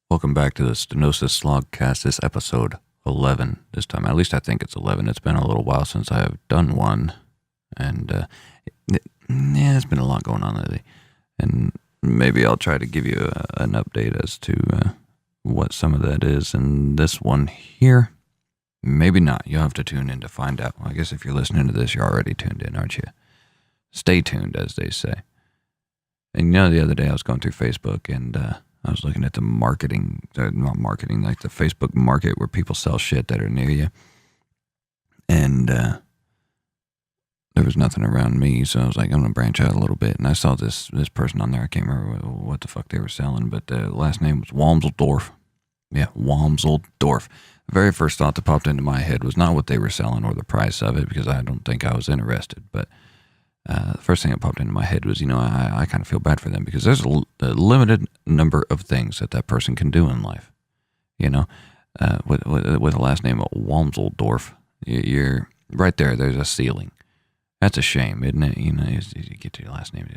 Welcome back to the Stenosis SlogCast. This episode 11 this time. At least I think it's 11. It's been a little while since I have done one. And there's been a lot going on lately. And maybe I'll try to give you an update as to what some of that is. And this one here, maybe not. You'll have to tune in to find out. Well, I guess if you're listening to this, you're already tuned in, aren't you? Stay tuned, as they say. And the other day I was going through Facebook and I was looking at the not marketing, like the Facebook market where people sell shit that are near you. And there was nothing around me, so I was like, I'm going to branch out a little bit. And I saw this person on there. I can't remember what the fuck they were selling, but the last name was Wamseldorf. Yeah, Wamseldorf. The very first thought that popped into my head was not what they were selling or the price of it, because I don't think I was interested, but the first thing that popped into my head was, I kind of feel bad for them because there's a limited number of things that person can do in life. With a last name of Wamseldorf, you're right there. There's a ceiling. That's a shame, isn't it? You get to your last name.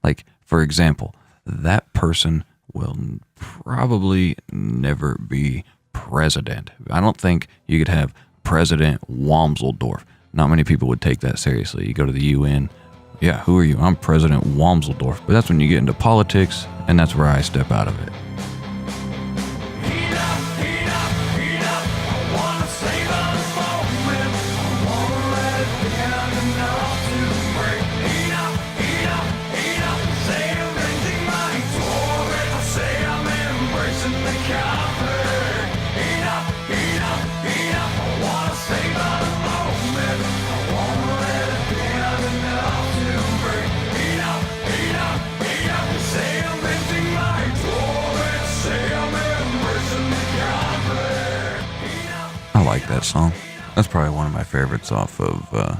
Like, for example, that person will probably never be president. I don't think you could have President Wamseldorf. Not many people would take that seriously. You go to the UN, yeah, who are you? I'm President Wamseldorf. But that's when you get into politics, and that's where I step out of it. I like that song. That's probably one of my favorites off of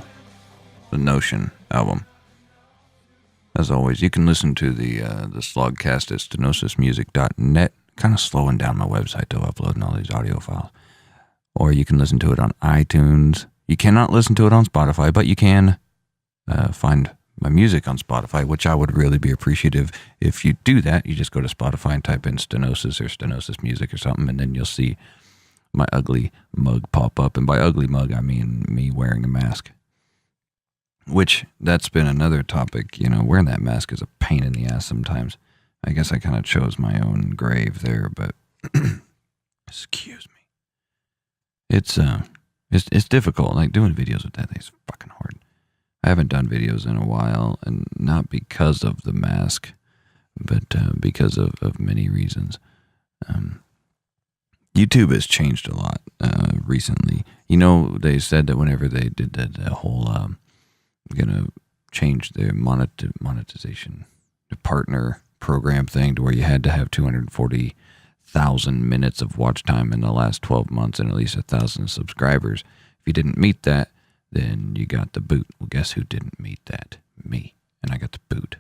the Notion album. As always, you can listen to the SlogCast at stenosismusic.net. Kind of slowing down my website to uploading all these audio files. Or you can listen to it on iTunes. You cannot listen to it on Spotify, but you can find my music on Spotify, which I would really be appreciative if you do that. You just go to Spotify and type in Stenosis or Stenosis Music or something, and then you'll see my ugly mug pop up. And by ugly mug, I mean me wearing a mask. Which, that's been another topic. Wearing that mask is a pain in the ass sometimes. I guess I kind of chose my own grave there, but excuse me. It's difficult. Like, doing videos with that thing is fucking hard. I haven't done videos in a while, and not because of the mask, but because of many reasons. YouTube has changed a lot recently. They said that whenever they did that whole gonna change their monetization, the partner program thing, to where you had to have 240,000 minutes of watch time in the last 12 months and at least 1,000 subscribers. If you didn't meet that, then you got the boot. Well, guess who didn't meet that? Me. And I got the boot.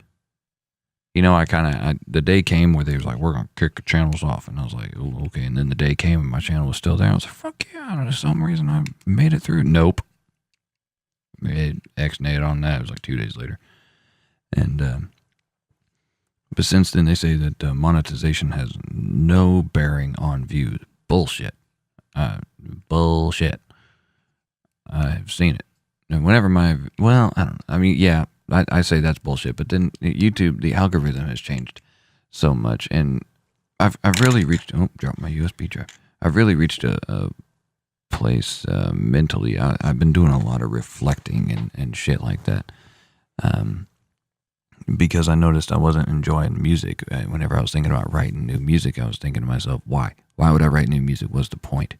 The day came where they was like, we're going to kick the channels off. And I was like, oh, okay. And then the day came and my channel was still there. I was like, fuck yeah. For some reason I made it through. Nope. It X-nayed on that. It was like 2 days later. And, but since then they say that monetization has no bearing on views. Bullshit. Bullshit. I've seen it. And whenever I don't know. I mean, yeah. I say that's bullshit, but then YouTube, the algorithm has changed so much, and I've really reached. Oh, dropped my USB drive. I've really reached a place mentally. I've been doing a lot of reflecting and shit like that, because I noticed I wasn't enjoying music. Whenever I was thinking about writing new music, I was thinking to myself, why? Why would I write new music? What's the point?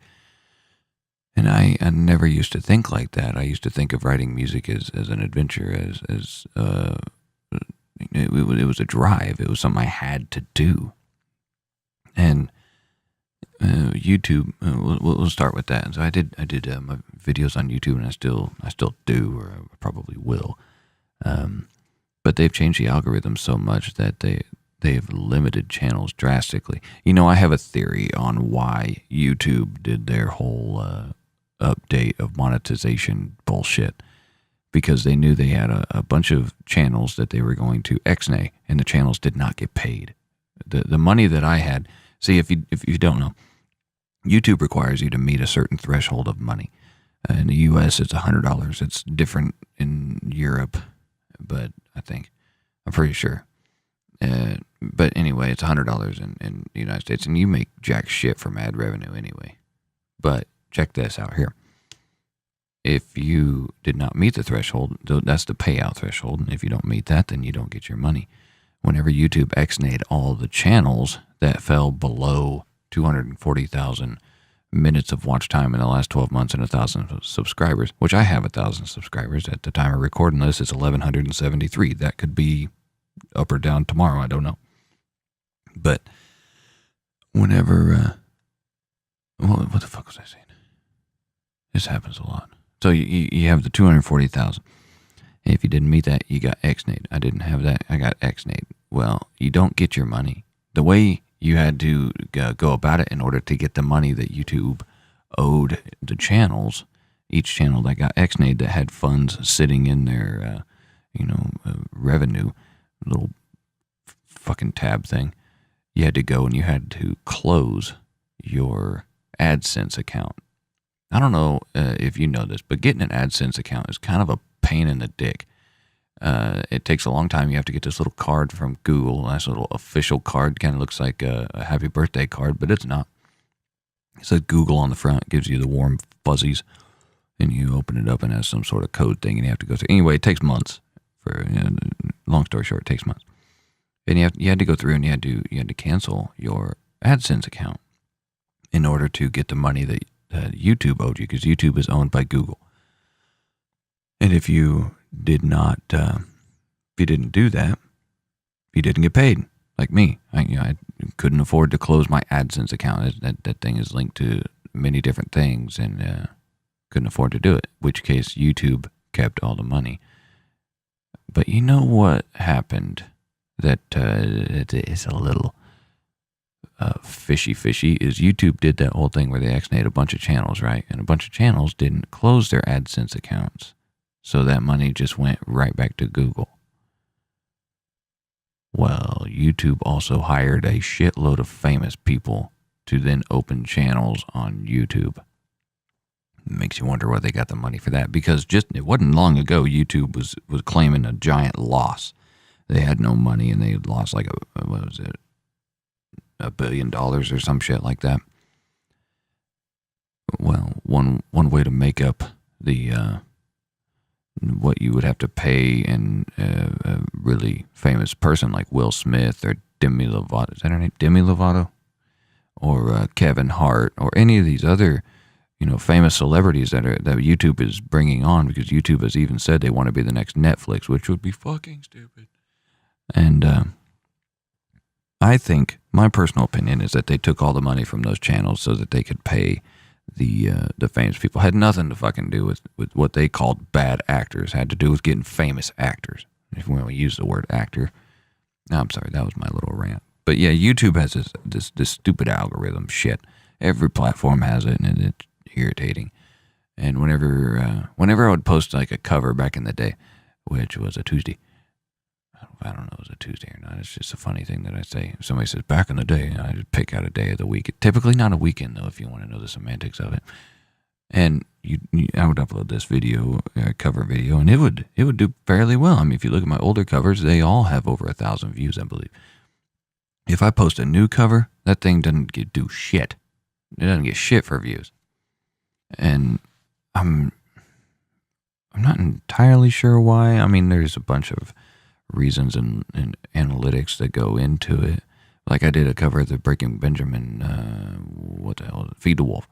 And I never used to think like that. I used to think of writing music as an adventure, as it was a drive. It was something I had to do. And YouTube, we'll start with that. And so I did my videos on YouTube, and I still do, or I probably will. But they've changed the algorithm so much that they've limited channels drastically. I have a theory on why YouTube did their whole update of monetization bullshit, because they knew they had a bunch of channels that they were going to X-nay, and the channels did not get paid. The money that I had, See, if you don't know, YouTube requires you to meet a certain threshold of money. In the U.S., it's $100. It's different in Europe, but I'm pretty sure. But anyway, it's $100 in the United States, and you make jack shit from ad revenue anyway. But check this out here. If you did not meet the threshold, that's the payout threshold, and if you don't meet that, then you don't get your money. Whenever YouTube X-nayed all the channels that fell below 240,000 minutes of watch time in the last 12 months and 1,000 subscribers, which I have 1,000 subscribers at the time of recording this, it's 1,173. That could be up or down tomorrow, I don't know. But whenever, what the fuck was I saying? This happens a lot. So you have the 240,000. If you didn't meet that, you got X-nayed. I didn't have that. I got X-nayed. Well, you don't get your money. The way you had to go about it in order to get the money that YouTube owed the channels, each channel that got X-nayed that had funds sitting in their, revenue, little fucking tab thing, you had to go and you had to close your AdSense account. I don't know if you know this, but getting an AdSense account is kind of a pain in the dick. It takes a long time. You have to get this little card from Google, nice little official card, kind of looks like a happy birthday card, but it's not. It says Google on the front, gives you the warm fuzzies, and you open it up and it has some sort of code thing, and you have to go through. Anyway, it takes months. Long story short, it takes months. And you had to go through and you had to cancel your AdSense account in order to get the money that YouTube owed you, because YouTube is owned by Google. And if you did not, if you didn't do that, you didn't get paid. Like me, I couldn't afford to close my AdSense account. That thing is linked to many different things, and couldn't afford to do it. In which case, YouTube kept all the money. But you know what happened? That it is a little fishy is YouTube did that whole thing where they X-nayed a bunch of channels, right? And a bunch of channels didn't close their AdSense accounts. So that money just went right back to Google. Well, YouTube also hired a shitload of famous people to then open channels on YouTube. It makes you wonder where they got the money for that, because it wasn't long ago YouTube was claiming a giant loss. They had no money and they had lost like $1 billion or some shit like that. Well, one way to make up the what you would have to pay in a really famous person like Will Smith or Demi Lovato, is that her name? Demi Lovato? Or Kevin Hart, or any of these other famous celebrities that YouTube is bringing on, because YouTube has even said they want to be the next Netflix, which would be fucking stupid. And I think, my personal opinion is that they took all the money from those channels so that they could pay the famous people. Had nothing to fucking do with what they called bad actors. Had to do with getting famous actors. If we want to use the word actor. No, I'm sorry, that was my little rant. But yeah, YouTube has this stupid algorithm shit. Every platform has it, and it's irritating. And whenever I would post like a cover back in the day, which was a Tuesday, I don't know if it was a Tuesday or not. It's just a funny thing that I say. If somebody says back in the day, I just pick out a day of the week. Typically not a weekend though, if you want to know the semantics of it. And I would upload this video, cover video, and it would do fairly well. I mean, if you look at my older covers, they all have over 1,000 views, I believe. If I post a new cover, that thing doesn't do shit. It doesn't get shit for views. And I'm not entirely sure why. I mean, there's a bunch of reasons and analytics that go into it. Like I did a cover of the Breaking Benjamin, what the hell, Feed the Wolf.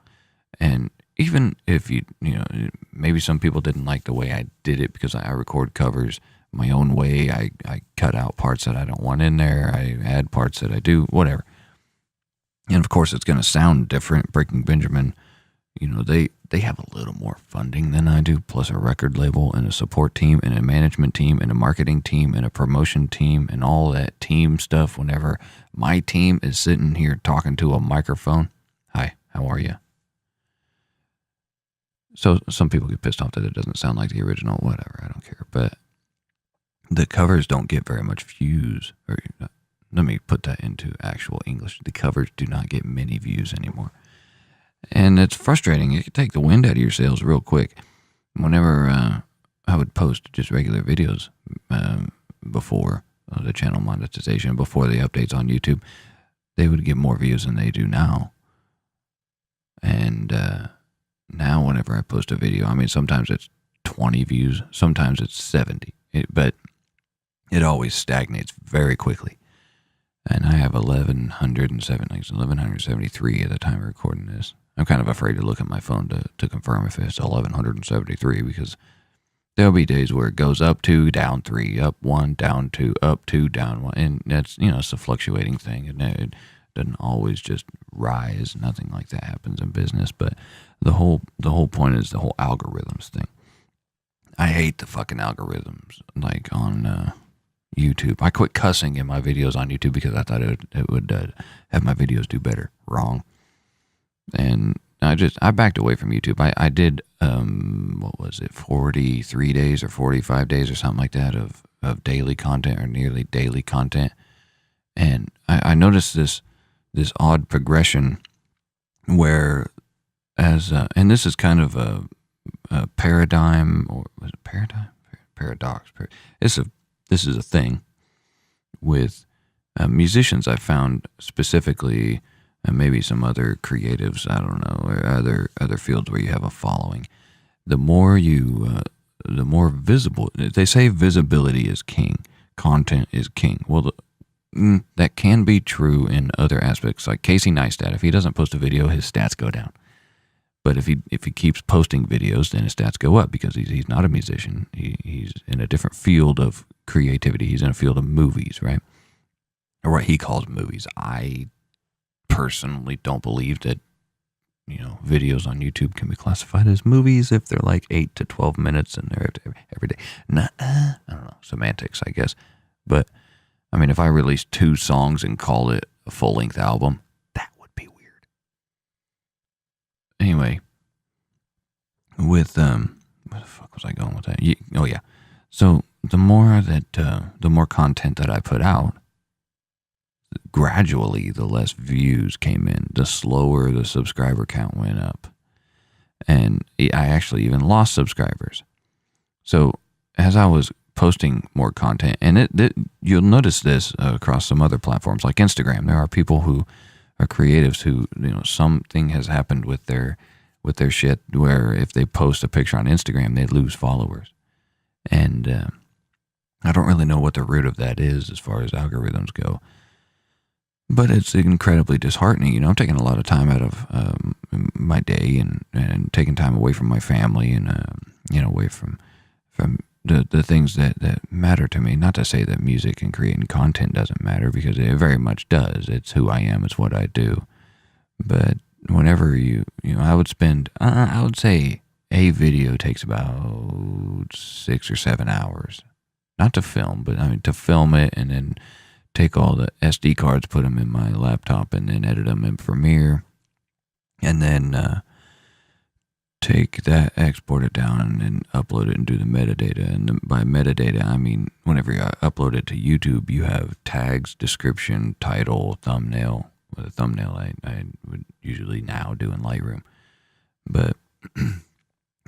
And even if maybe some people didn't like the way I did it, because I record covers my own way. I cut out parts that I don't want in there. I add parts that I do, whatever. And of course, it's going to sound different. Breaking Benjamin, they have a little more funding than I do, plus a record label and a support team and a management team and a marketing team and a promotion team and all that team stuff. Whenever my team is sitting here talking to a microphone, hi, how are you? So some people get pissed off that it doesn't sound like the original, whatever, I don't care. But the covers don't get very much views, or let me put that into actual English. The covers do not get many views anymore. And it's frustrating. It can take the wind out of your sails real quick. Whenever I would post just regular videos before the channel monetization, before the updates on YouTube, they would get more views than they do now. And now whenever I post a video, I mean, sometimes it's 20 views, sometimes it's 70. But it always stagnates very quickly. And I have 1,173 at the time of recording this. I'm kind of afraid to look at my phone to confirm if it's 1,173, because there'll be days where it goes up 2, down 3, up 1, down 2, up 2, down 1. And that's, it's a fluctuating thing. And it doesn't always just rise. Nothing like that happens in business. But the whole point is the whole algorithms thing. I hate the fucking algorithms. Like on YouTube, I quit cussing in my videos on YouTube because I thought it would have my videos do better. Wrong. And I backed away from YouTube. I did, what was it, 43 days or 45 days or something like that of daily content, or nearly daily content. And I noticed this odd progression where, and this is kind of a paradigm, or was it paradigm? Paradox. This is a thing with musicians. I found specifically, and maybe some other creatives, I don't know, or other fields where you have a following. The more visible. They say visibility is king, content is king. Well, that can be true in other aspects. Like Casey Neistat, if he doesn't post a video, his stats go down. But if he keeps posting videos, then his stats go up, because he's not a musician. He's in a different field of creativity. He's in a field of movies, right? Or what he calls movies. I personally don't believe that videos on YouTube can be classified as movies if they're like 8 to 12 minutes and they're every day. I don't know, semantics, I guess. But I mean, if I released 2 songs and called it a full-length album, that would be weird. Anyway, with where the fuck was I going with that? Oh yeah. So the more content that I put out, gradually the less views came in, the slower the subscriber count went up. And I actually even lost subscribers. So as I was posting more content, and you'll notice this across some other platforms like Instagram, there are people who are creatives who, something has happened with their shit where if they post a picture on Instagram, they lose followers. And I don't really know what the root of that is as far as algorithms go. But it's incredibly disheartening. I'm taking a lot of time out of my day and taking time away from my family and, away from the things that matter to me. Not to say that music and creating content doesn't matter, because it very much does. It's who I am. It's what I do. But whenever I would spend, I would say a video takes about 6 or 7 hours. Not to film, but I mean to film it and then take all the SD cards, put them in my laptop, and then edit them in Premiere, and then take that, export it down, and then upload it and do the metadata. And by metadata, I mean whenever you upload it to YouTube, you have tags, description, title, thumbnail. With a thumbnail, I would usually now do in Lightroom. But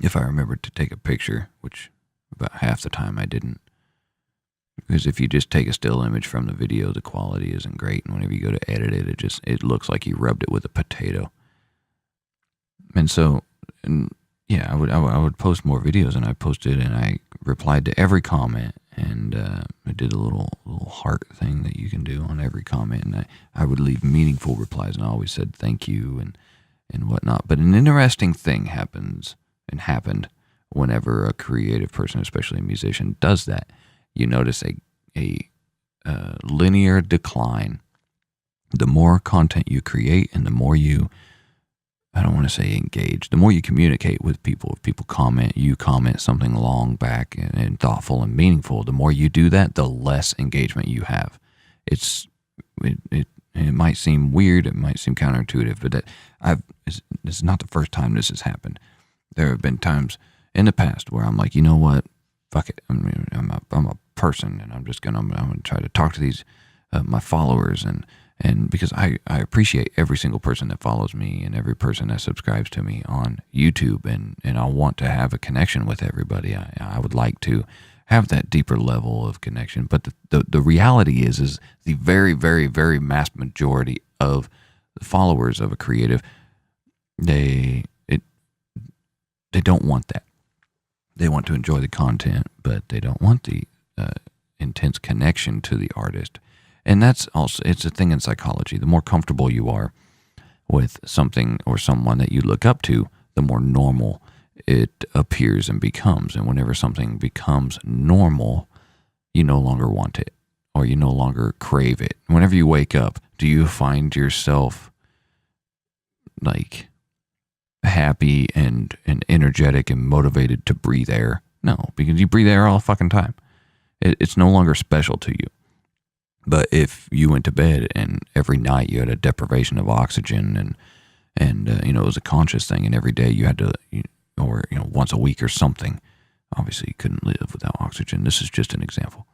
if I remembered to take a picture, which about half the time I didn't, because if you just take a still image from the video, the quality isn't great. And whenever you go to edit it, it looks like you rubbed it with a potato. And so, yeah, I would post more videos, and I posted and I replied to every comment, and I did a little heart thing that you can do on every comment. And I would leave meaningful replies, and I always said thank you and whatnot. But an interesting thing happened whenever a creative person, especially a musician, does that. You notice a linear decline. The more content you create and the more you, I don't want to say engage, the more you communicate with people. If people comment, you comment something long back and thoughtful and meaningful, the more you do that, the less engagement you have. It might seem weird, it might seem counterintuitive, but this is not the first time this has happened. There have been times in the past where I'm like, you know what? Fuck it. I'm a person, and I'm gonna try to talk to these my followers, and because I appreciate every single person that follows me and every person that subscribes to me on YouTube, and I want to have a connection with everybody. I would like to have that deeper level of connection, but the reality is the very, very, very mass majority of the followers of a creative, they don't want that. They want to enjoy the content, but they don't want the intense connection to the artist. And that's also, it's a thing in psychology. The more comfortable you are with something or someone that you look up to, the more normal it appears and becomes. And whenever something becomes normal, you no longer want it, or you no longer crave it. Whenever you wake up, do you find yourself like happy and energetic and motivated to breathe air? No, because you breathe air all the fucking time. It's no longer special to you. But if you went to bed and every night you had a deprivation of oxygen, and it was a conscious thing, and every day you had to, or once a week or something, obviously you couldn't live without oxygen. This is just an example.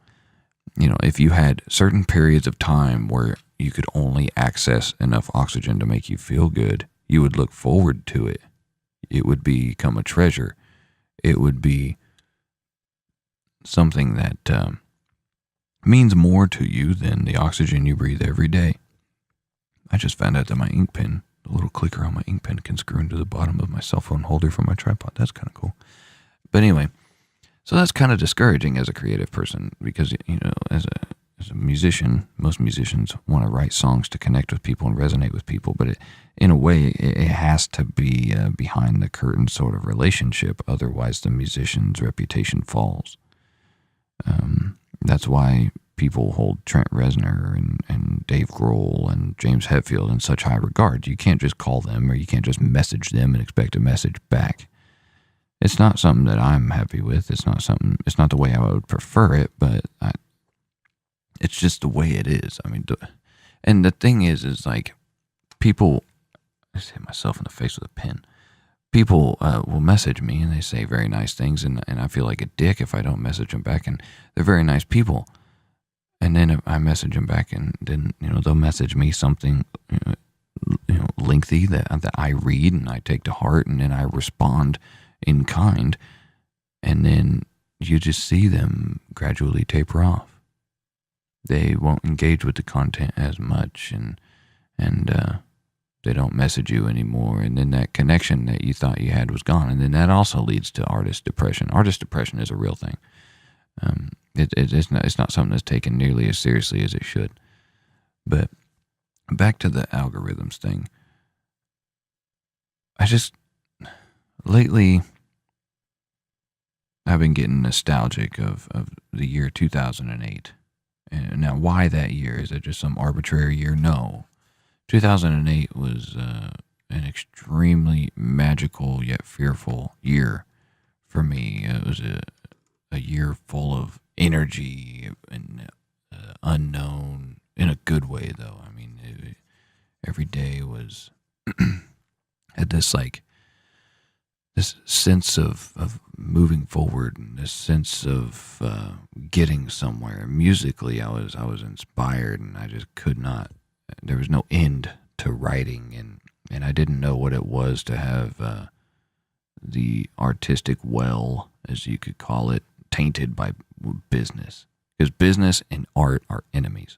If you had certain periods of time where you could only access enough oxygen to make you feel good, you would look forward to it. It would become a treasure. It would be something that means more to you than the oxygen you breathe every day. I just found out that my ink pen, the little clicker on my ink pen, can screw into the bottom of my cell phone holder for my tripod. That's kind of cool. But anyway, so that's kind of discouraging as a creative person, because as a musician, most musicians want to write songs to connect with people and resonate with people, but in a way it has to be a behind the curtain sort of relationship. Otherwise the musician's reputation falls. That's why people hold Trent Reznor and Dave Grohl and James Hetfield in such high regard. You can't just call them, or you can't just message them and expect a message back. It's not something that I'm happy with. It's not the way I would prefer it, but it's just the way it is. I mean, and the thing is like, people, I just hit myself in the face with a pen. People will message me and they say very nice things, and I feel like a dick if I don't message them back, and they're very nice people. And then if I message them back, and then they'll message me something lengthy that I read and I take to heart, and then I respond in kind, and then you just see them gradually taper off. They won't engage with the content as much, and they don't message you anymore, and then that connection that you thought you had was gone, and then that also leads to artist depression. Artist depression is a real thing. It's not something that's taken nearly as seriously as it should. But back to the algorithms thing. Lately, I've been getting nostalgic of the year 2008. And now, why that year? Is it just some arbitrary year? No. 2008 was an extremely magical yet fearful year for me. It was a year full of energy and unknown, in a good way, though. I mean, every day was had this sense of moving forward, and this sense of getting somewhere. Musically, I was inspired, and I just could not. There was no end to writing, and I didn't know what it was to have the artistic well, as you could call it, tainted by business. Because business and art are enemies.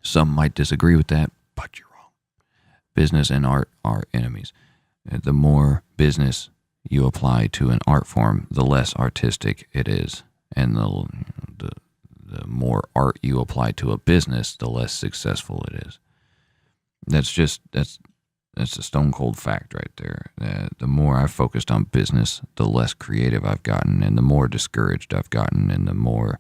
Some might disagree with that, but you're wrong. Business and art are enemies. The more business you apply to an art form, the less artistic it is, and the more art you apply to a business, the less successful it is. That's a stone cold fact right there. The more I've focused on business, the less creative I've gotten, and the more discouraged I've gotten, and the more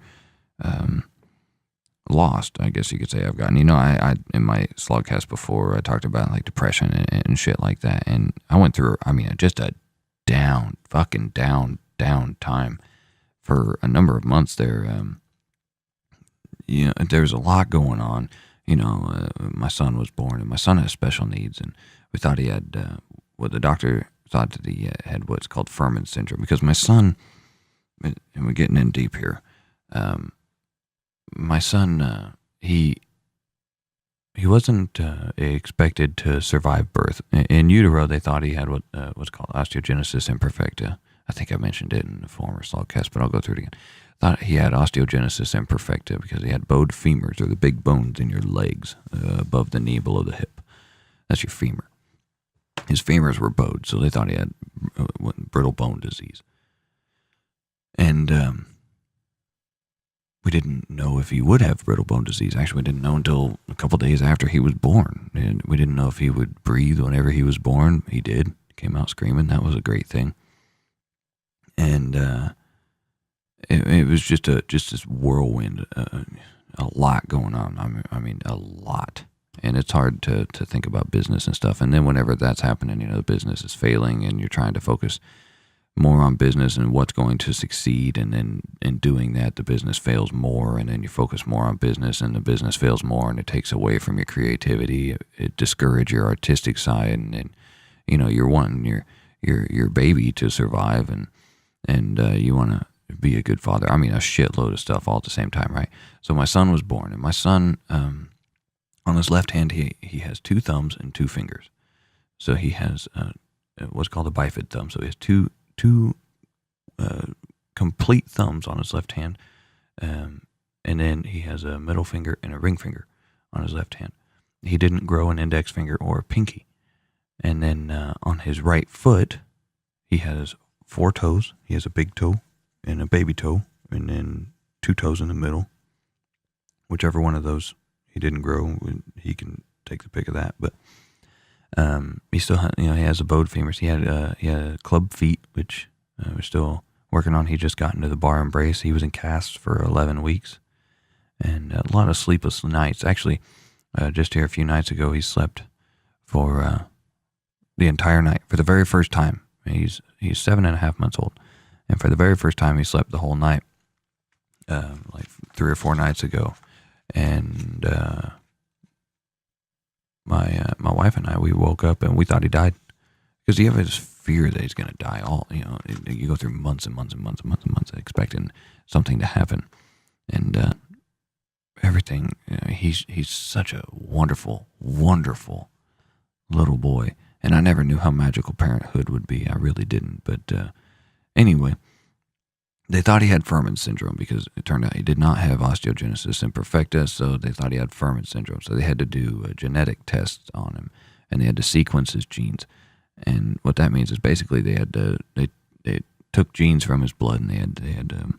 lost, I guess you could say, I've gotten. I in my SlogCast before, I talked about like depression and shit like that, and I went through, just a down time for a number of months there. There's a lot going on. My son was born, and my son has special needs, and we thought he had, the doctor thought that he had what's called Furman syndrome, because my son, and we're getting in deep here, my son, he wasn't expected to survive birth. In utero, they thought he had what's called osteogenesis imperfecta. I think I mentioned it in the former SlogCast, but I'll go through it again. Thought he had osteogenesis imperfecta because he had bowed femurs, or the big bones in your legs above the knee, below the hip. That's your femur. His femurs were bowed, so they thought he had brittle bone disease. And we didn't know if he would have brittle bone disease. Actually, we didn't know until a couple days after he was born. And we didn't know if he would breathe whenever he was born. He did. Came out screaming. That was a great thing. And it was just this whirlwind, a lot going on. I mean, a lot. And it's hard to think about business and stuff. And then whenever that's happening, the business is failing and you're trying to focus more on business and what's going to succeed, and then in doing that the business fails more, and then you focus more on business and the business fails more, and it takes away from your creativity. It discourages your artistic side, and you're wanting your baby to survive, and you want to be a good father. I mean, a shitload of stuff all at the same time, right? So my son was born, and my son on his left hand he has 2 thumbs and 2 fingers. So he has what's called a bifid thumb. So he has two complete thumbs on his left hand, and then he has a middle finger and a ring finger on his left hand. He didn't grow an index finger or a pinky. And then on his right foot, he has 4 toes. He has a big toe and a baby toe, and then 2 toes in the middle. Whichever one of those he didn't grow, he can take the pick of that. But he still had, he has a bowed femurs. He had club feet, which we're still working on. He just got into the bar and brace. He was in casts for 11 weeks, and a lot of sleepless nights. Actually, just here a few nights ago, he slept for the entire night for the very first time. He's 7.5 months old, and for the very first time, he slept the whole night, like 3 or 4 nights ago, and my wife and I, we woke up and we thought he died, because you have this fear that he's going to die. You go through months and months and months and months and months expecting something to happen, and everything. He's such a wonderful, wonderful little boy, and I never knew how magical parenthood would be. I really didn't. But anyway, they thought he had Fuhrman's syndrome because it turned out he did not have osteogenesis imperfecta, so they thought he had Fuhrman's syndrome. So they had to do a genetic test on him, and they had to sequence his genes. And what that means is basically they took genes from his blood, and they had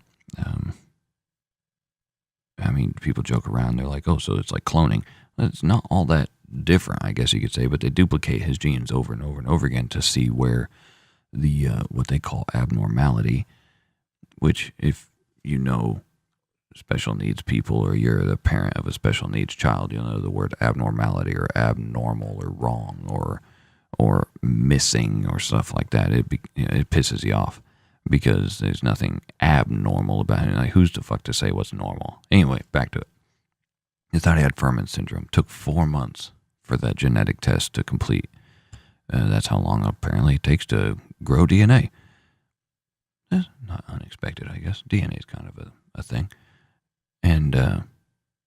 I mean, people joke around. They're like, oh, so it's like cloning. It's not all that different, I guess you could say, but they duplicate his genes over and over and over again to see where the what they call abnormality, which if you know special needs people, or you're the parent of a special needs child, you'll know the word abnormality or abnormal or wrong or missing or stuff like that. It pisses you off because there's nothing abnormal about it. Like, who's the fuck to say what's normal? Anyway, back to it. He thought he had Fuhrman's syndrome. Took 4 months for that genetic test to complete. That's how long apparently it takes to grow DNA. That's not unexpected, I guess. DNA is kind of a thing. And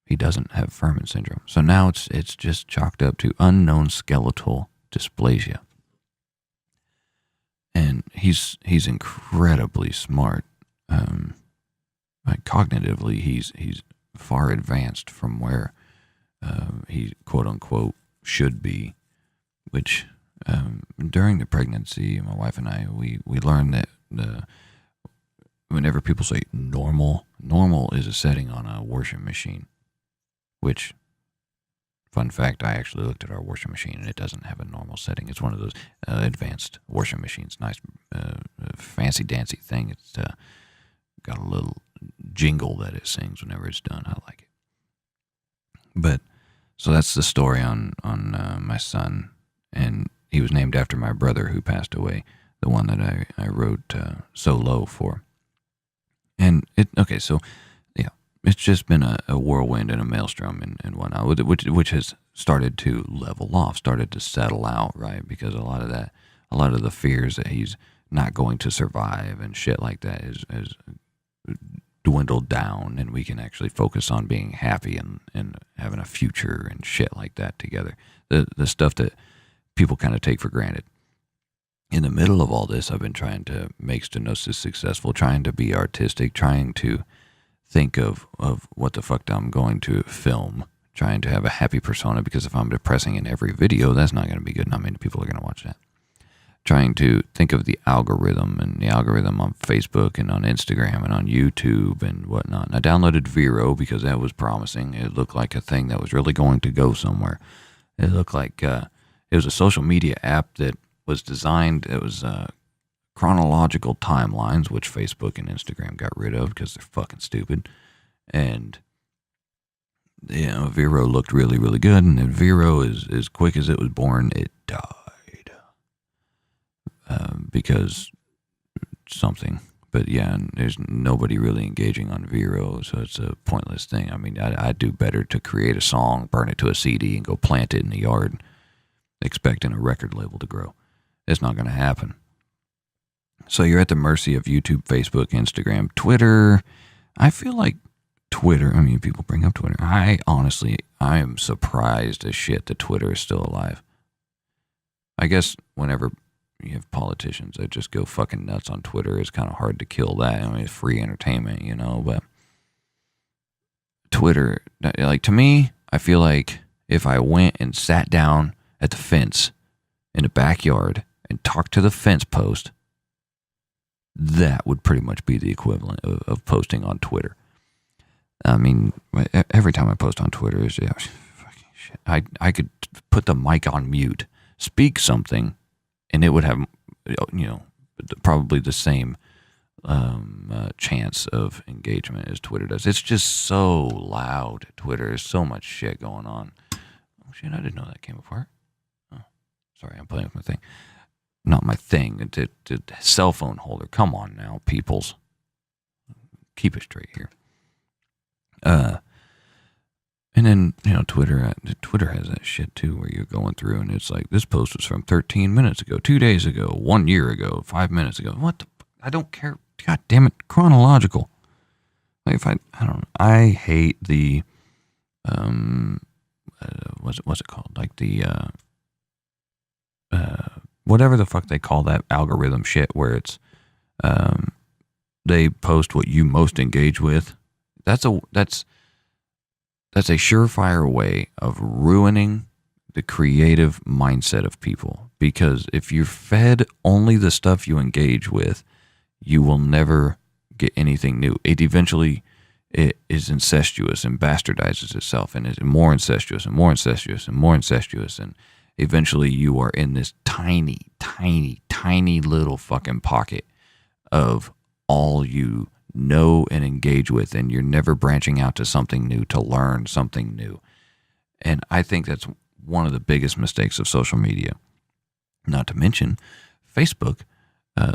he doesn't have Fuhrman's syndrome. So now it's just chalked up to unknown skeletal dysplasia. And he's incredibly smart. Like cognitively, he's far advanced from where he quote unquote should be. Which during the pregnancy, my wife and I, we learned that whenever people say normal is a setting on a washing machine. Which, fun fact, I actually looked at our washing machine and it doesn't have a normal setting. It's one of those advanced washing machines, nice fancy dancy thing. It's got a little jingle that it sings whenever it's done. I like it. But so that's the story on my son, and he was named after my brother who passed away, the one that I wrote So Low for. And it's just been a whirlwind and a maelstrom and whatnot, which has started to level off, started to settle out, right? Because a lot of the fears that he's not going to survive and shit like that is dwindle down, and we can actually focus on being happy and having a future and shit like that together. The stuff that people kind of take for granted. In the middle of all this, I've been trying to make Stenosis successful, trying to be artistic, trying to think of what the fuck I'm going to film, trying to have a happy persona, because if I'm depressing in every video, that's not going to be good. Not many people are going to watch that. Trying to think of the algorithm and the algorithm on Facebook and on Instagram and on YouTube and whatnot. And I downloaded Vero because that was promising. It looked like a thing that was really going to go somewhere. It looked like it was a social media app that was designed. It was chronological timelines, which Facebook and Instagram got rid of because they're fucking stupid. And Vero looked really, really good. And Vero is as quick as it was born, it died. Because something, but yeah, and there's nobody really engaging on Vero, so it's a pointless thing. I mean, I'd do better to create a song, burn it to a CD, and go plant it in the yard, expecting a record label to grow. It's not going to happen. So you're at the mercy of YouTube, Facebook, Instagram, Twitter. I feel like Twitter, I mean, people bring up Twitter. I am surprised as shit that Twitter is still alive. I guess whenever you have politicians that just go fucking nuts on Twitter, it's kind of hard to kill that. I mean, it's free entertainment, but Twitter, like, to me, I feel like if I went and sat down at the fence in the backyard and talked to the fence post, that would pretty much be the equivalent of posting on Twitter. I mean, every time I post on Twitter, it's fucking shit. I could put the mic on mute, speak something, and it would have, probably the same chance of engagement as Twitter does. It's just so loud. Twitter, there's so much shit going on. Oh shit, I didn't know that came apart. Oh, sorry, I'm playing with my thing. Not my thing. The cell phone holder. Come on now, peoples. Keep it straight here. And then, Twitter has that shit too, where you're going through and it's like, this post was from 13 minutes ago, 2 days ago, 1 year ago, 5 minutes ago. What the? I don't care. God damn it. Chronological. Like if I don't know. I hate the, what's it called? Like the, whatever the fuck they call that algorithm shit where it's, they post what you most engage with. That's a surefire way of ruining the creative mindset of people. Because if you're fed only the stuff you engage with, you will never get anything new. It is incestuous and bastardizes itself and is more incestuous and more incestuous and more incestuous. And eventually you are in this tiny, tiny, tiny little fucking pocket of all you know and engage with, and you're never branching out to something new to learn something new. And I think that's one of the biggest mistakes of social media. Not to mention, Facebook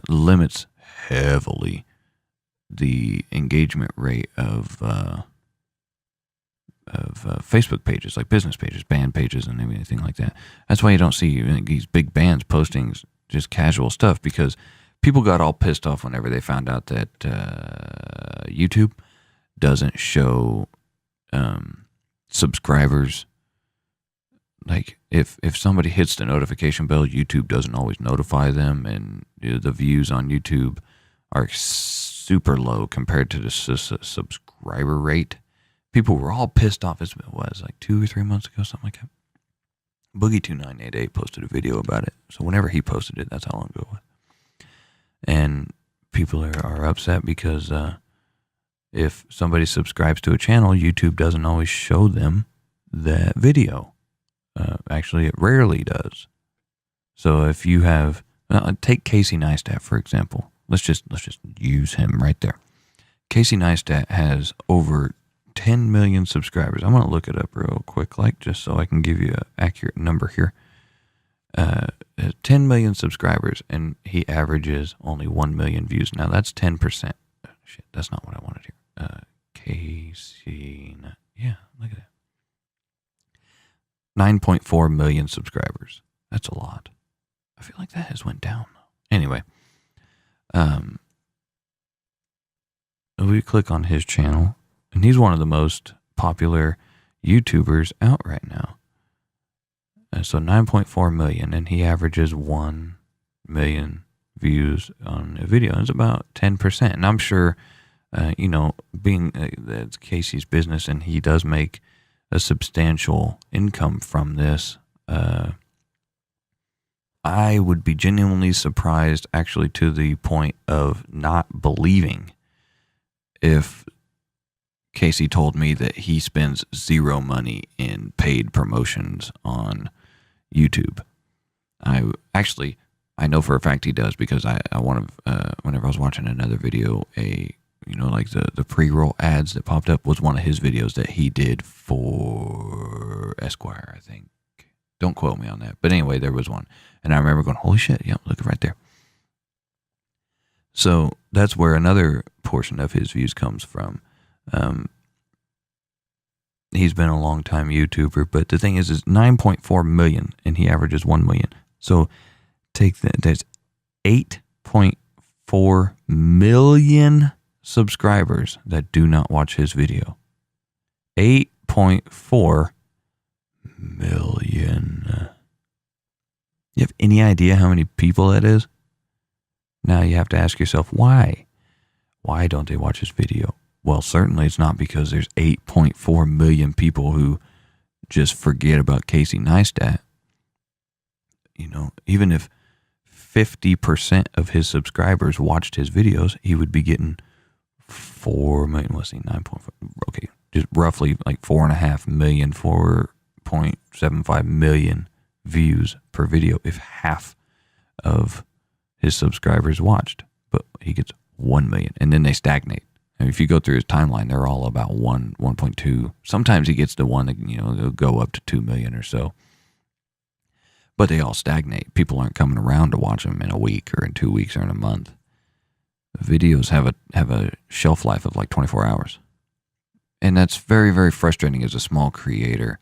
limits heavily the engagement rate of Facebook pages, like business pages, band pages, and anything like that. That's why you don't see these big bands posting just casual stuff, because people got all pissed off whenever they found out that YouTube doesn't show subscribers. Like if somebody hits the notification bell, YouTube doesn't always notify them, and the views on YouTube are super low compared to the subscriber rate. People were all pissed off. It was like 2 or 3 months ago, something like that. Boogie2988 posted a video about it. So whenever he posted it, that's how long ago it was. And people are upset because if somebody subscribes to a channel, YouTube doesn't always show them that video. Actually, it rarely does. So if you have, take Casey Neistat for example. Let's just use him right there. Casey Neistat has over 10 million subscribers. I'm gonna look it up real quick, like just so I can give you an accurate number here. 10 million subscribers, and he averages only 1 million views. Now that's 10%. Shit, that's not what I wanted here. Casey, yeah, look at that. 9.4 million subscribers. That's a lot. I feel like that has went down though. Anyway, we click on his channel, and he's one of the most popular YouTubers out right now. And so 9.4 million, and he averages 1 million views on a video. It's about 10%. And I'm sure, being that's Casey's business, and he does make a substantial income from this. I would be genuinely surprised, actually, to the point of not believing if Casey told me that he spends zero money in paid promotions on YouTube. I know for a fact he does, because whenever I was watching another video, the pre-roll ads that popped up was one of his videos that he did for Esquire, I think. Don't quote me on that. But anyway, there was one. And I remember going, holy shit, yeah, look right there. So that's where another portion of his views comes from. He's been a long time YouTuber, but the thing is 9.4 million, and he averages 1 million. So take that, there's 8.4 million subscribers that do not watch his video. 8.4 million. You have any idea how many people that is? Now you have to ask yourself, why? Why don't they watch his video? Well, certainly it's not because there's 8.4 million people who just forget about Casey Neistat. Even if 50% of his subscribers watched his videos, he would be getting 4 million, let's see, 9.4, okay, just roughly like 4.5 million, 4.75 million views per video if half of his subscribers watched. But he gets 1 million, and then they stagnate. And if you go through his timeline, they're all about 1.2. Sometimes he gets to one that, they'll go up to 2 million or so. But they all stagnate. People aren't coming around to watch them in a week or in 2 weeks or in a month. Videos have a shelf life of like 24 hours. And that's very, very frustrating as a small creator.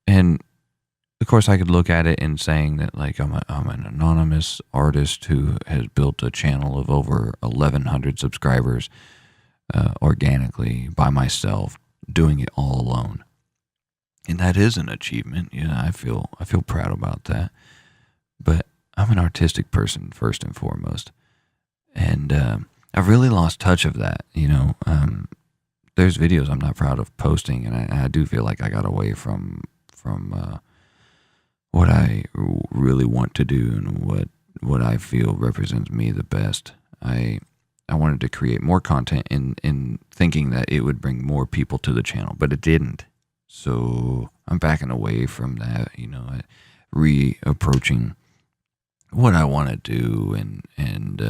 And of course, I could look at it and saying that, like, I'm an anonymous artist who has built a channel of over 1,100 subscribers organically by myself, doing it all alone, and that is an achievement. I feel proud about that. But I'm an artistic person first and foremost, and I've really lost touch of that. There's videos I'm not proud of posting, and I do feel like I got away from what I really want to do and what I feel represents me the best. I wanted to create more content in thinking that it would bring more people to the channel, but it didn't. So I'm backing away from that, reapproaching what I want to do. And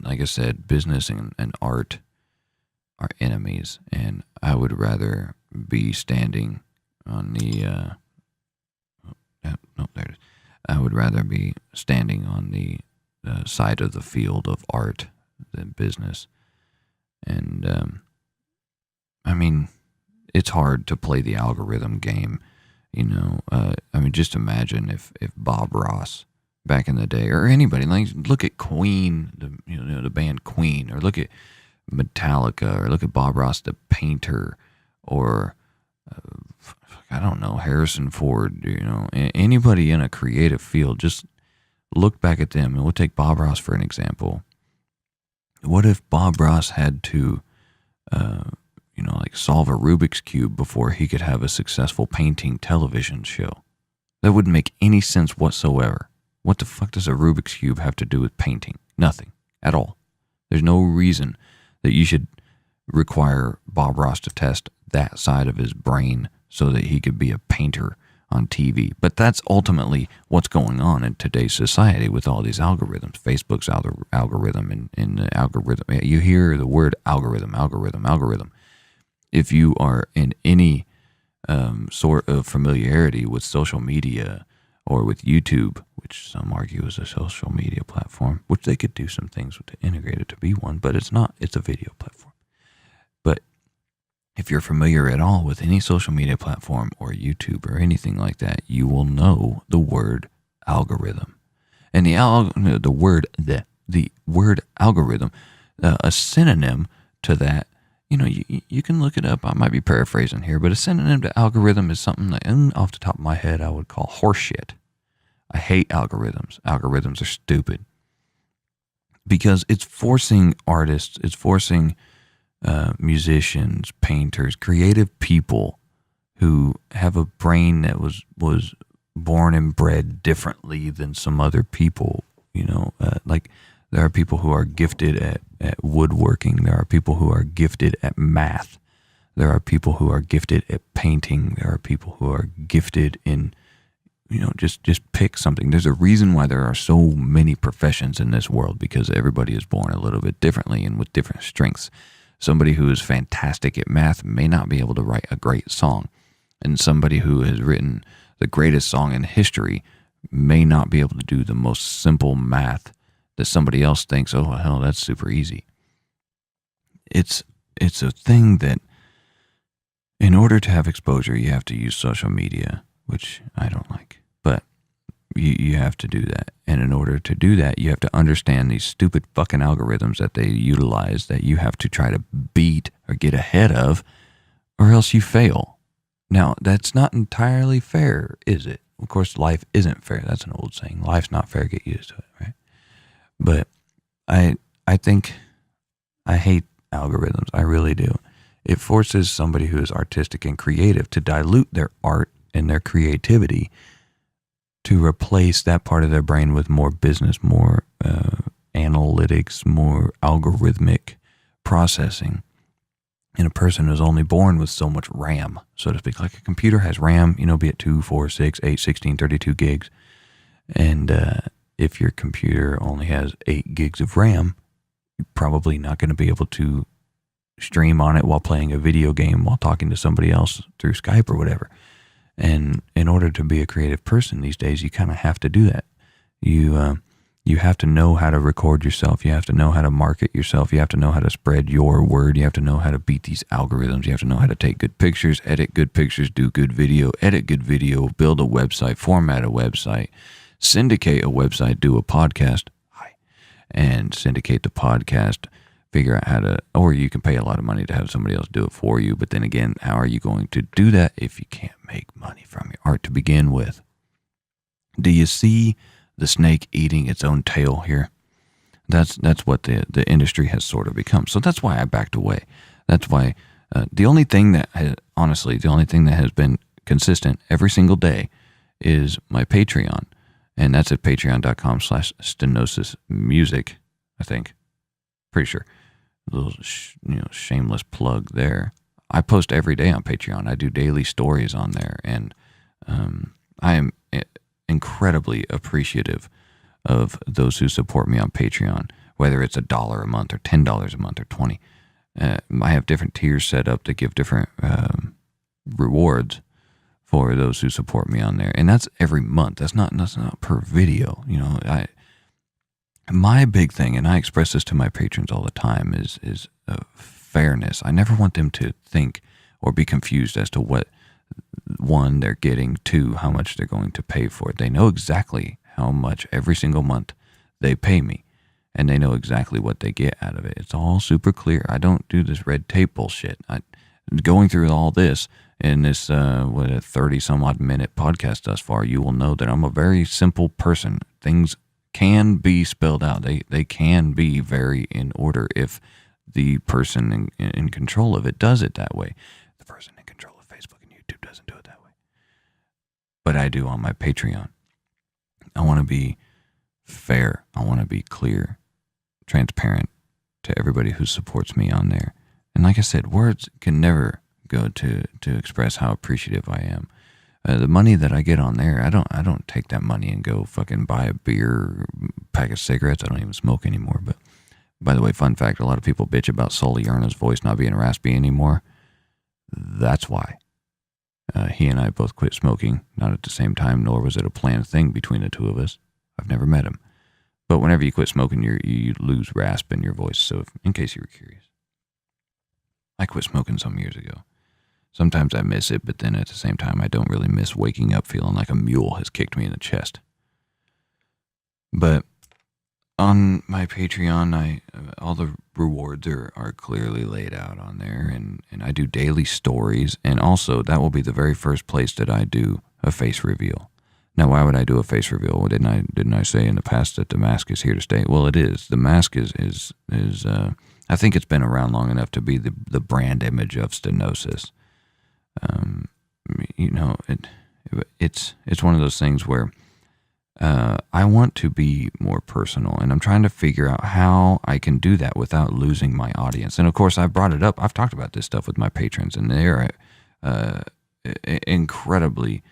like I said, business and art are enemies, and I would rather be standing on the there it is. I would rather be standing on the side of the field of art than business. And it's hard to play the algorithm game. Just imagine if Bob Ross back in the day, or anybody, like, look at Queen, the band Queen, or look at Metallica, or look at Bob Ross the painter, or I don't know, Harrison Ford, anybody in a creative field. Just look back at them, and we'll take Bob Ross for an example. What if Bob Ross had to, solve a Rubik's Cube before he could have a successful painting television show? That wouldn't make any sense whatsoever. What the fuck does a Rubik's Cube have to do with painting? Nothing at all. There's no reason that you should require Bob Ross to test that side of his brain so that he could be a painter on TV. But that's ultimately what's going on in today's society with all these algorithms. Facebook's algorithm and the algorithm. You hear the word algorithm. If you are in any sort of familiarity with social media or with YouTube, which some argue is a social media platform, which they could do some things to integrate it to be one, but it's not. It's a video platform. But if you're familiar at all with any social media platform or YouTube or anything like that, you will know the word algorithm. And the word algorithm A synonym to that, you can look it up. I might be paraphrasing here, but a synonym to algorithm is something that, off the top of my head, I would call horseshit. I hate algorithms. Algorithms are stupid because it's forcing artists, it's forcing musicians, painters, creative people who have a brain that was born and bred differently than some other people. Like there are people who are gifted at woodworking. There are people who are gifted at math. There are people who are gifted at painting. There are people who are gifted in, just pick something. There's a reason why there are so many professions in this world, because everybody is born a little bit differently and with different strengths. Somebody who is fantastic at math may not be able to write a great song. And somebody who has written the greatest song in history may not be able to do the most simple math that somebody else thinks, oh, hell, that's super easy. It's a thing that in order to have exposure, you have to use social media, which I don't like. But you have to do that. And in order to do that, you have to understand these stupid fucking algorithms that they utilize that you have to try to beat or get ahead of, or else you fail. Now, that's not entirely fair, is it? Of course, life isn't fair. That's an old saying. Life's not fair. Get used to it, right? But I think I hate algorithms. I really do. It forces somebody who is artistic and creative to dilute their art and their creativity to replace that part of their brain with more business, more analytics, more algorithmic processing. And a person is only born with so much RAM, so to speak. Like a computer has RAM, be it 2, 4, 6, 8, 16, 32 gigs. And if your computer only has 8 gigs of RAM, you're probably not going to be able to stream on it while playing a video game, while talking to somebody else through Skype or whatever. And in order to be a creative person these days, you kind of have to do that. You have to know how to record yourself. You have to know how to market yourself. You have to know how to spread your word. You have to know how to beat these algorithms. You have to know how to take good pictures, edit good pictures, do good video, edit good video, build a website, format a website, syndicate a website, do a podcast. And syndicate the podcast, figure out how to, or you can pay a lot of money to have somebody else do it for you. But then again, how are you going to do that if you can't make money from your art to begin with? Do you see the snake eating its own tail here? That's what the industry has sort of become. So that's why I backed away. That's why the only thing that has been consistent every single day is my Patreon. And that's at patreon.com/Stenosis music, I think. Pretty sure. A little shameless plug there. I post every day on Patreon. I do daily stories on there. And I am incredibly appreciative of those who support me on Patreon, whether it's $1 a month or $10 a month or $20. I have different tiers set up to give different rewards for those who support me on there. And that's every month. That's not per video. My big thing, and I express this to my patrons all the time, is fairness. I never want them to think or be confused as to what, one, they're getting, two, how much they're going to pay for it. They know exactly how much every single month they pay me, and they know exactly what they get out of it. It's all super clear. I don't do this red tape bullshit. Going through all this in this, 30-some-odd minute podcast thus far, you will know that I'm a very simple person. Things can be spelled out. They can be very in order if the person in control of it does it that way. The person in control of Facebook and YouTube doesn't do it that way. But I do on my Patreon. I want to be fair. I want to be clear, transparent to everybody who supports me on there. And like I said, words can never go to express how appreciative I am. The money that I get on there, I don't take that money and go fucking buy a beer, pack of cigarettes. I don't even smoke anymore. But by the way, fun fact, a lot of people bitch about Sully Erna's voice not being raspy anymore. That's why. He and I both quit smoking, not at the same time, nor was it a planned thing between the two of us. I've never met him. But whenever you quit smoking, you lose rasp in your voice. So in case you were curious. I quit smoking some years ago. Sometimes I miss it, but then at the same time, I don't really miss waking up feeling like a mule has kicked me in the chest. But On my Patreon, all the rewards are clearly laid out on there, and I do daily stories, and also that will be the very first place that I do a face reveal. Now, why would I do a face reveal? Well, didn't I say in the past that the mask is here to stay? Well, it is. The mask is I think it's been around long enough to be the brand image of Stenosis. Um, it's one of those things where I want to be more personal, and I'm trying to figure out how I can do that without losing my audience. And of course, I brought it up. I've talked about this stuff with my patrons, and they're incredibly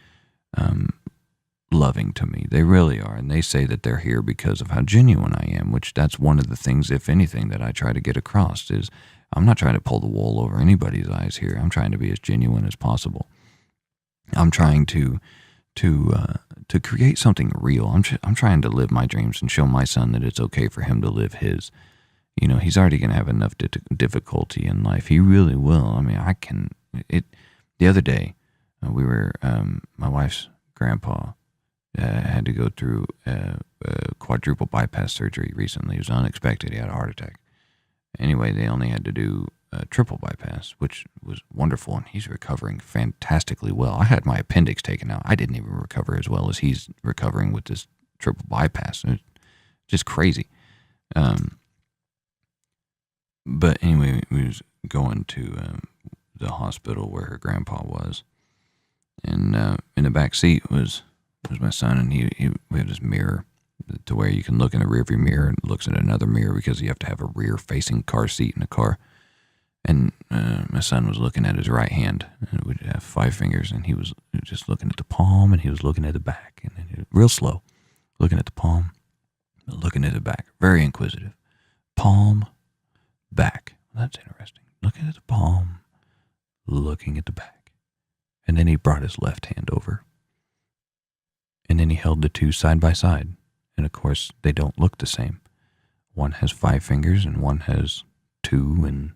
loving to me. They really are, and they say that they're here because of how genuine I am. Which that's one of the things, if anything, that I try to get across is I'm not trying to pull the wool over anybody's eyes here. I'm trying to be as genuine as possible. I'm trying to create something real. I'm trying to live my dreams and show my son that it's okay for him to live his. He's already going to have enough difficulty in life. He really will. I mean, the other day, we were, my wife's grandpa had to go through quadruple bypass surgery recently. It was unexpected. He had a heart attack. Anyway, they only had to do triple bypass, which was wonderful, and he's recovering fantastically well. I had my appendix taken out. I didn't even recover as well as he's recovering with this triple bypass. It's just crazy. But anyway, we was going to the hospital where her grandpa was, and in the back seat was my son, and we had this mirror to where you can look in the rearview mirror and looks in another mirror because you have to have a rear-facing car seat in a car. And my son was looking at his right hand, and it would have 5 fingers, and he was just looking at the palm, and he was looking at the back, and then real slow, looking at the palm, looking at the back, very inquisitive. Palm, back. Well, that's interesting. Looking at the palm, looking at the back. And then he brought his left hand over, and then he held the two side by side. And of course, they don't look the same. One has 5 fingers, and one has 2, and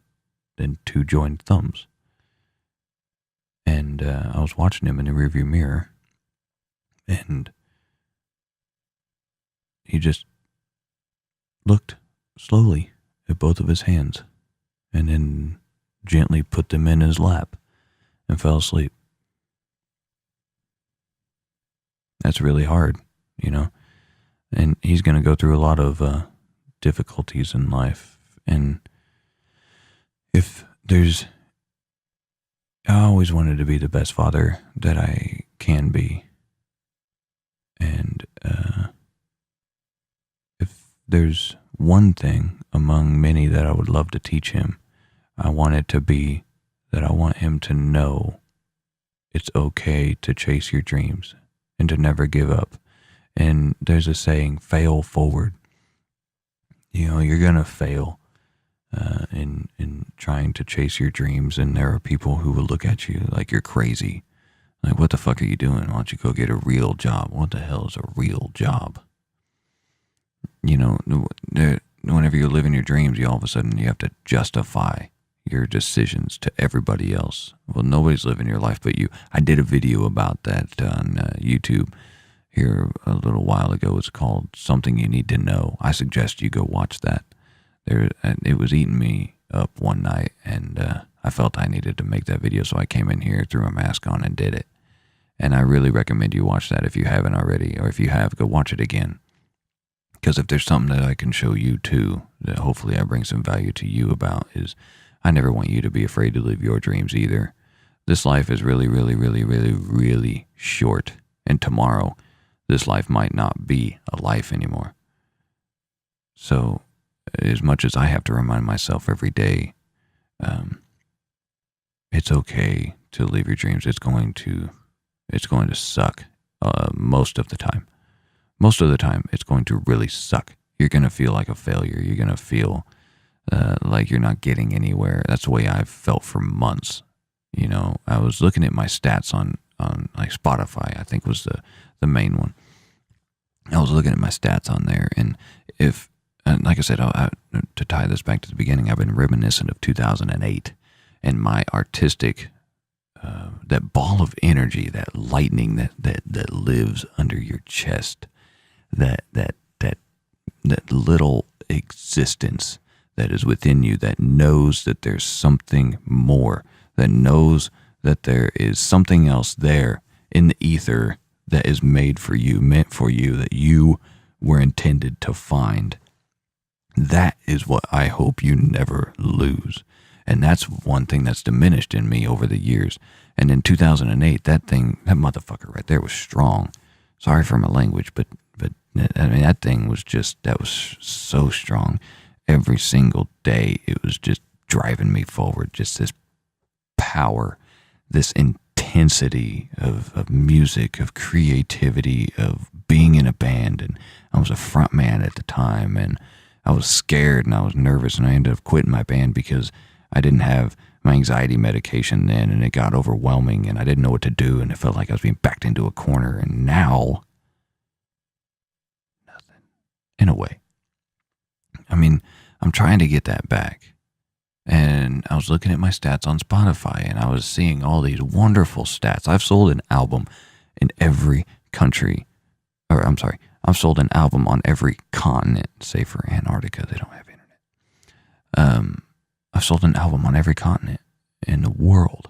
then 2 joined thumbs. And I was watching him in the rearview mirror, and he just looked slowly at both of his hands, and then gently put them in his lap and fell asleep. That's really hard, and he's going to go through a lot of difficulties in life. And if there's, I always wanted to be the best father that I can be. And if there's one thing among many that I would love to teach him, I want it to be that I want him to know it's okay to chase your dreams and to never give up. And there's a saying, fail forward. You're going to fail in trying to chase your dreams, and there are people who will look at you like you're crazy. Like, what the fuck are you doing? Why don't you go get a real job? What the hell is a real job? Whenever you're living your dreams, all of a sudden you have to justify your decisions to everybody else. Well, nobody's living your life but you. I did a video about that on YouTube here a little while ago. It's called Something You Need to Know. I suggest you go watch that. It was eating me up one night, and I felt I needed to make that video, so I came in here, threw my mask on, and did it. And I really recommend you watch that if you haven't already, or if you have, go watch it again. Because if there's something that I can show you too, that hopefully I bring some value to you about, is I never want you to be afraid to live your dreams either. This life is really, really, really, really, really short. And tomorrow, this life might not be a life anymore. So, as much as I have to remind myself every day, it's okay to live your dreams. It's going to suck most of the time. Most of the time, it's going to really suck. You're going to feel like a failure. You're going to feel like you're not getting anywhere. That's the way I've felt for months. I was looking at my stats on like Spotify, I think was the main one. I was looking at my stats on there, and like I said, to tie this back to the beginning, I've been reminiscent of 2008 and my artistic, that ball of energy, that lightning that lives under your chest, that that little existence that is within you that knows that there's something more, that knows that there is something else there in the ether that is made for you, meant for you, that you were intended to find. That is what I hope you never lose. And that's one thing that's diminished in me over the years. And in 2008, that motherfucker right there was strong. Sorry for my language, but I mean, that thing was that was so strong. Every single day, it was just driving me forward. Just this power, this intensity of music, of creativity, of being in a band. And I was a front man at the time, and I was scared and I was nervous, and I ended up quitting my band because I didn't have my anxiety medication then, and it got overwhelming, and I didn't know what to do, and it felt like I was being backed into a corner. And now, nothing, in a way. I mean, I'm trying to get that back. And I was looking at my stats on Spotify, and I was seeing all these wonderful stats. I've sold an album in every country, I've sold an album on every continent, save for Antarctica. They don't have internet. I've sold an album on every continent in the world.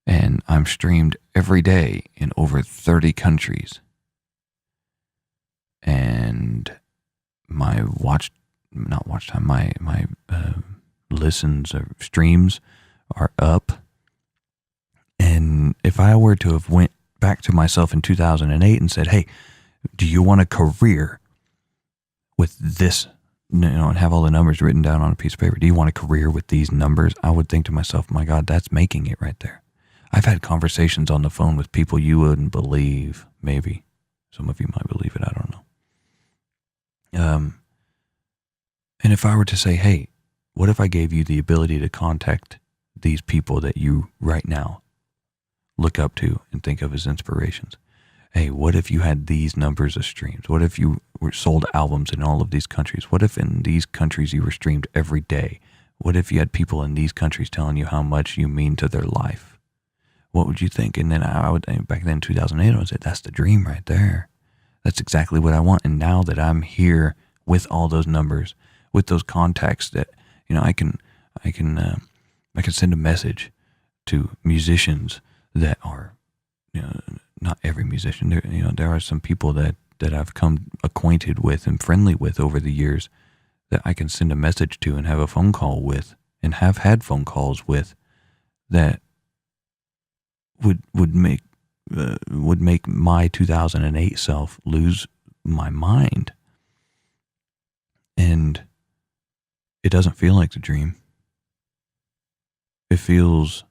And I'm streamed every day in over 30 countries. And my listens or streams are up. And if I were to have went back to myself in 2008 and said, hey, do you want a career with this, and have all the numbers written down on a piece of paper? Do you want a career with these numbers? I would think to myself, my God, that's making it right there. I've had conversations on the phone with people you wouldn't believe. Maybe some of you might believe it. I don't know. And if I were to say, hey, what if I gave you the ability to contact these people that you right now look up to and think of as inspirations? Hey, what if you had these numbers of streams? What if you were sold albums in all of these countries? What if in these countries you were streamed every day? What if you had people in these countries telling you how much you mean to their life? What would you think? And then I would, back then in 2008, I would say, that's the dream right there. That's exactly what I want. And now that I'm here with all those numbers, with those contacts that, I can send a message to musicians that are, not every musician. There are some people that I've come acquainted with and friendly with over the years that I can send a message to and have a phone call with, and have had phone calls with, that would make my 2008 self lose my mind. And it doesn't feel like the dream. It feels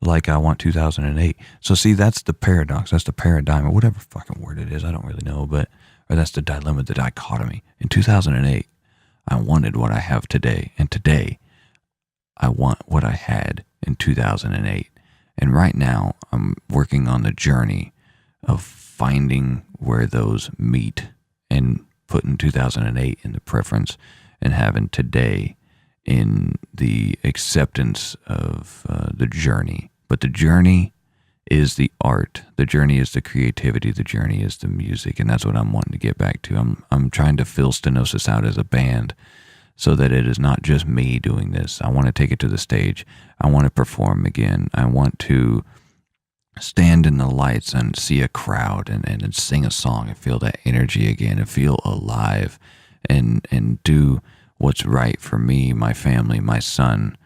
like I want 2008. So see, that's the paradox. That's the paradigm, or whatever fucking word it is. I don't really know, or that's the dilemma, the dichotomy. In 2008, I wanted what I have today. And today, I want what I had in 2008. And right now, I'm working on the journey of finding where those meet and putting 2008 in the preference and having today in the acceptance of the journey. But the journey is the art. The journey is the creativity. The journey is the music. And that's what I'm wanting to get back to. I'm trying to fill Stenosis out as a band so that it is not just me doing this. I want to take it to the stage. I want to perform again. I want to stand in the lights and see a crowd and sing a song and feel that energy again and feel alive and do what's right for me, my family, my son,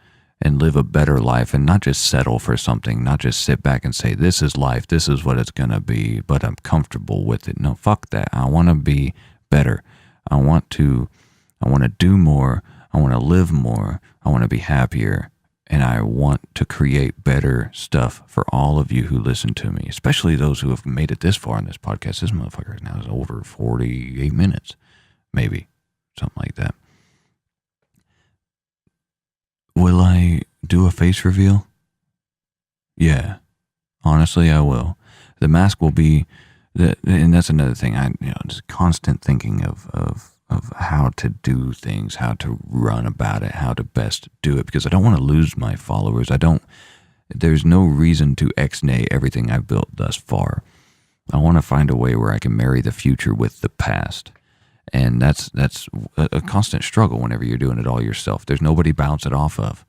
and live a better life, and not just settle for something, not just sit back and say, this is life, this is what it's going to be, but I'm comfortable with it. No, fuck that. I want to be better. I want to do more. I want to live more. I want to be happier. And I want to create better stuff for all of you who listen to me, especially those who have made it this far in this podcast. This motherfucker right now is over 48 minutes, maybe, something like that. Will I do a face reveal? Yeah, honestly, I will. The mask will be, and that's another thing. Just constant thinking of how to do things, how to run about it, how to best do it, because I don't want to lose my followers. There's no reason to ex-nay everything I've built thus far. I want to find a way where I can marry the future with the past. And that's a constant struggle whenever you're doing it all yourself. There's nobody to bounce it off of.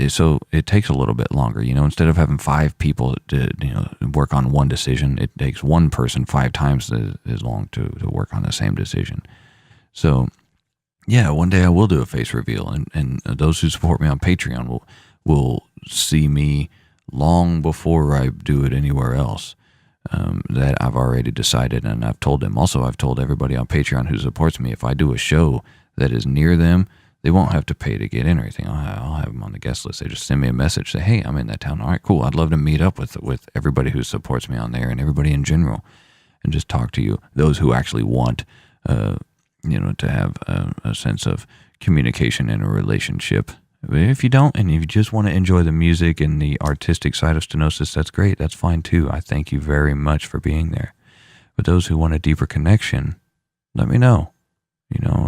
So it takes a little bit longer. Instead of having 5 people to work on one decision, it takes one person 5 times as long to work on the same decision. So yeah, one day I will do a face reveal, and those who support me on Patreon will see me long before I do it anywhere else. That I've already decided, and I've told them. Also, I've told everybody on Patreon who supports me, if I do a show that is near them, they won't have to pay to get in or anything. I'll have them on the guest list. They just send me a message, say, hey, I'm in that town. All right, cool. I'd love to meet up with everybody who supports me on there and everybody in general, and just talk to you, those who actually want to have a sense of communication in a relationship. If you don't, and if you just want to enjoy the music and the artistic side of Stenosis, that's great. That's fine too. I thank you very much for being there. But those who want a deeper connection, let me know.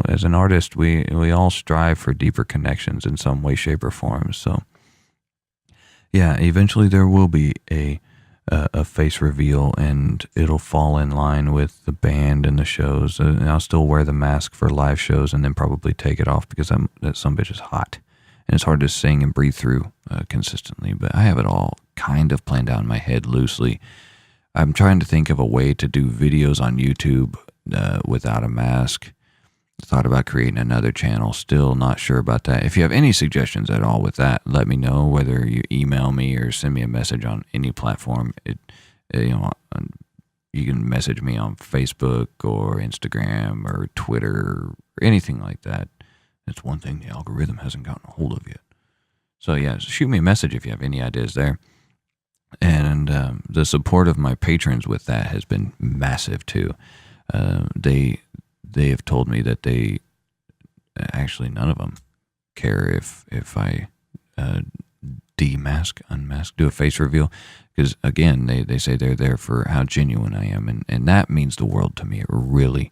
As an artist, we all strive for deeper connections in some way, shape, or form. So, yeah, eventually there will be a face reveal, and it'll fall in line with the band and the shows. And I'll still wear the mask for live shows, and then probably take it off because that some bitch is hot, and it's hard to sing and breathe through consistently. But I have it all kind of planned out in my head loosely. I'm trying to think of a way to do videos on YouTube without a mask. Thought about creating another channel. Still not sure about that. If you have any suggestions at all with that, let me know. Whether you email me or send me a message on any platform. You can message me on Facebook or Instagram or Twitter or anything like that. That's one thing the algorithm hasn't gotten a hold of yet. So yeah, shoot me a message if you have any ideas there. And the support of my patrons with that has been massive too. They have told me that they actually, none of them care if I unmask, do a face reveal, because again, they say they're there for how genuine I am, and that means the world to me. It really,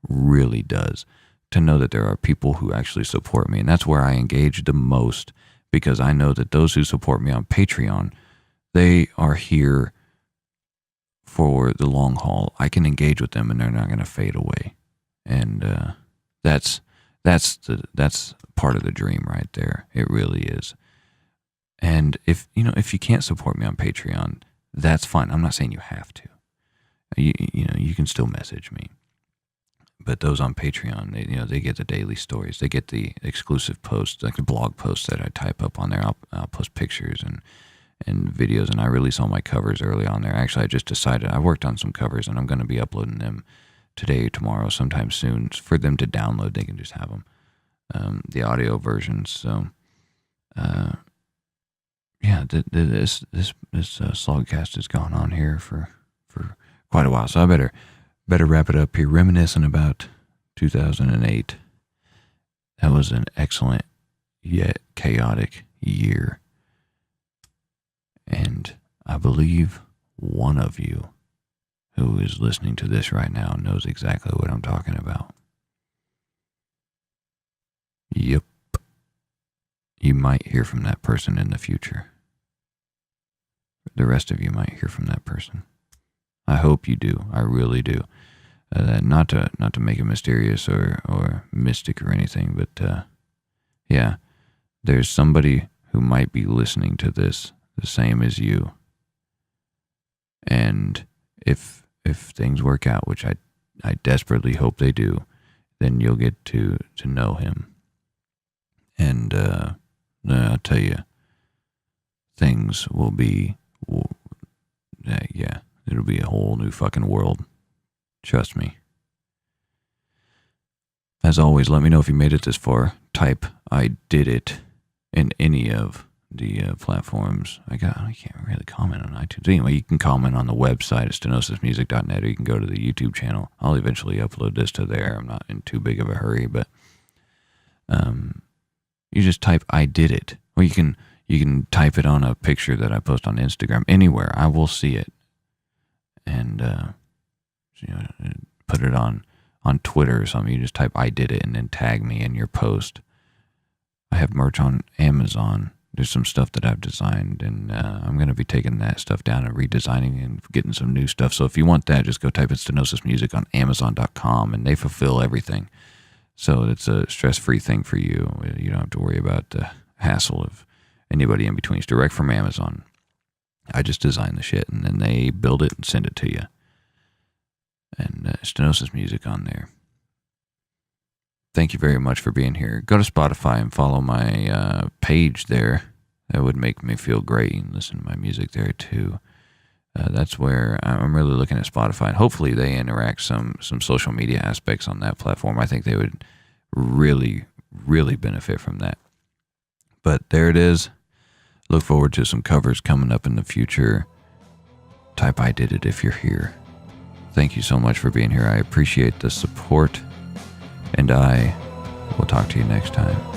really does, to know that there are people who actually support me, and that's where I engage the most, because I know that those who support me on Patreon, they are here for the long haul. I can engage with them, and they're not going to fade away. And that's part of the dream right there. It really is. And if you can't support me on Patreon, that's fine. I'm not saying you have to. You can still message me. But those on Patreon, they get the daily stories. They get the exclusive posts, like the blog posts that I type up on there. I'll post pictures and videos, and I release all my covers early on there. Actually, I just decided I worked on some covers, and I'm going to be uploading them today or tomorrow, sometime soon, for them to download. They can just have them, the audio versions. So, yeah, this SlogCast has gone on here for quite a while. So I better wrap it up here, reminiscing about 2008. That was an excellent yet chaotic year, and I believe one of you who is listening to this right now knows exactly what I'm talking about. Yep. You might hear from that person in the future. The rest of you might hear from that person. I hope you do. I really do. Not to make it mysterious or mystic or anything, but yeah, there's somebody who might be listening to this the same as you. And if things work out, which I desperately hope they do, then you'll get to know him. And I'll tell you, things will be, it'll be a whole new fucking world. Trust me. As always, let me know if you made it this far. Type "I did it" in any of the platforms. I can't really comment on iTunes. Anyway, you can comment on the website at stenosismusic.net, or you can go to the YouTube channel. I'll eventually upload this to there. I'm not in too big of a hurry, but you just type "I did it," or you can type it on a picture that I post on Instagram. Anywhere, I will see it, and put it on Twitter or something. You just type "I did it" and then tag me in your post. I have merch on Amazon. there's some stuff that I've designed, and I'm going to be taking that stuff down and redesigning and getting some new stuff. So if you want that, just go type in Stenosis Music on Amazon.com, and they fulfill everything. So it's a stress-free thing for you. You don't have to worry about the hassle of anybody in between. It's direct from Amazon. I just design the shit, and then they build it and send it to you. And Stenosis Music on there. Thank you very much for being here. Go to Spotify and follow my page there. That would make me feel great. You can listen to my music there too. That's where I'm really looking at Spotify. And hopefully they interact some social media aspects on that platform. I think they would really, really benefit from that. But there it is. Look forward to some covers coming up in the future. Type I did it if you're here. Thank you so much for being here. I appreciate the support. And I will talk to you next time.